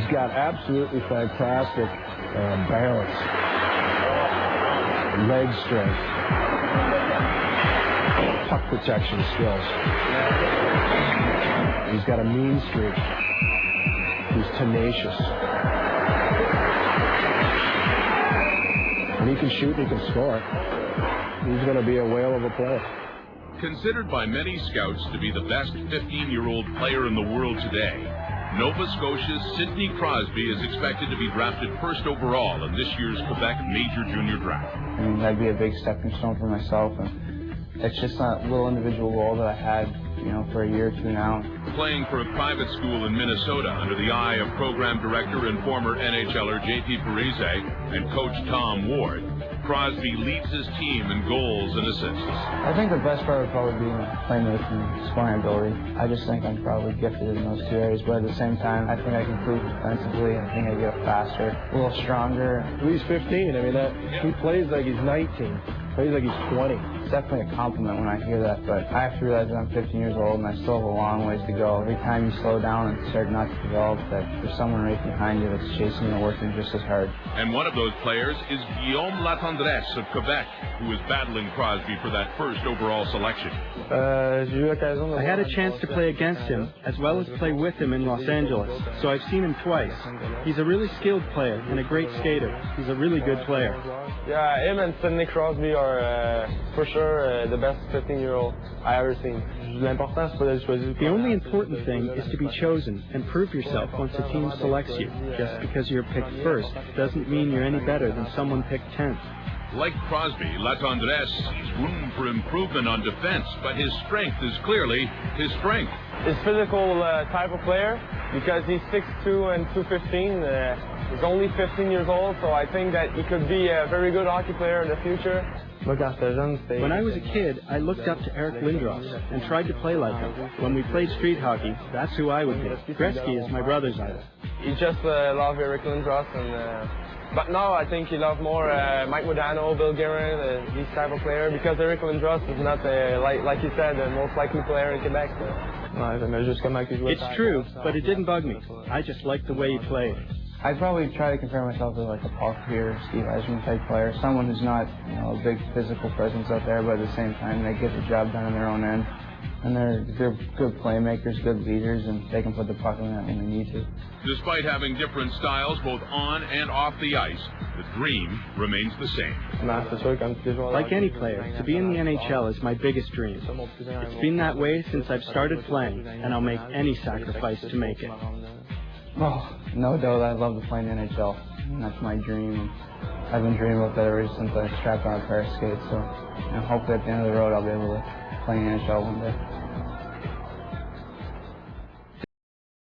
He's got absolutely fantastic balance, leg strength, puck protection skills. He's got a mean streak. He's tenacious. And he can shoot and he can score. He's going to be a whale of a player. Considered by many scouts to be the best 15-year-old player in the world today, Nova Scotia's Sidney Crosby is expected to be drafted first overall in this year's Quebec Major Junior Draft. I mean, that'd be a big stepping stone for myself, and it's just a little individual goal that I had, for a year or two now. Playing for a private school in Minnesota under the eye of program director and former NHLer J.P. Parise and coach Tom Ward, Crosby leads his team in goals and assists. I think the best part would probably be playmaking and scoring ability. I just think I'm probably gifted in those two areas, but at the same time, I think I can improve defensively. I think I get faster, a little stronger. He's 15. I mean, he plays like he's 19. Plays like he's 20. It's definitely a compliment when I hear that, but I have to realize that I'm 15 years old and I still have a long ways to go. Every time you slow down and start not to develop, that there's someone right behind you that's chasing you and working just as hard. And one of those players is Guillaume Latendresse of Quebec, who is battling Crosby for that first overall selection. I had a chance to play against him, as well as play with him in Los Angeles, so I've seen him twice. He's a really skilled player and a great skater. He's a really good player. Yeah, him and Sidney Crosby are for sure the best 15-year-old I ever seen. The only important thing is to be chosen and prove yourself once a team selects you. Just because you're picked first doesn't mean you're any better than someone picked 10th. Like Crosby, Latendresse sees room for improvement on defense, but his strength is clearly his strength. His physical type of player, because he's 6'2" and 215. He's only 15 years old, so I think that he could be a very good hockey player in the future. When I was a kid, I looked up to Eric Lindros and tried to play like him. When we played street hockey, that's who I would be. Gretzky is my brother's idol. He just loved Eric Lindros, but now I think he loves more Mike Modano, Bill Guerin, these type of player, because Eric Lindros is not, like you said, the most likely player in Quebec. It's true, but it didn't bug me. I just liked the way he played. I'd probably try to compare myself to like a Paul Karier, Steve Eisenman type player, someone who's not, a big physical presence out there, but at the same time they get the job done on their own end. And they're good playmakers, good leaders, and they can put the puck in the net when they need to. Despite having different styles both on and off the ice, the dream remains the same. Like any player, to be in the NHL is my biggest dream. It's been that way since I've started playing, and I'll make any sacrifice to make it. Oh, no doubt I'd love to play in the NHL. That's my dream. I've been dreaming about that ever since I strapped on a pair of skates, so hopefully at the end of the road I'll be able to play in the NHL one day.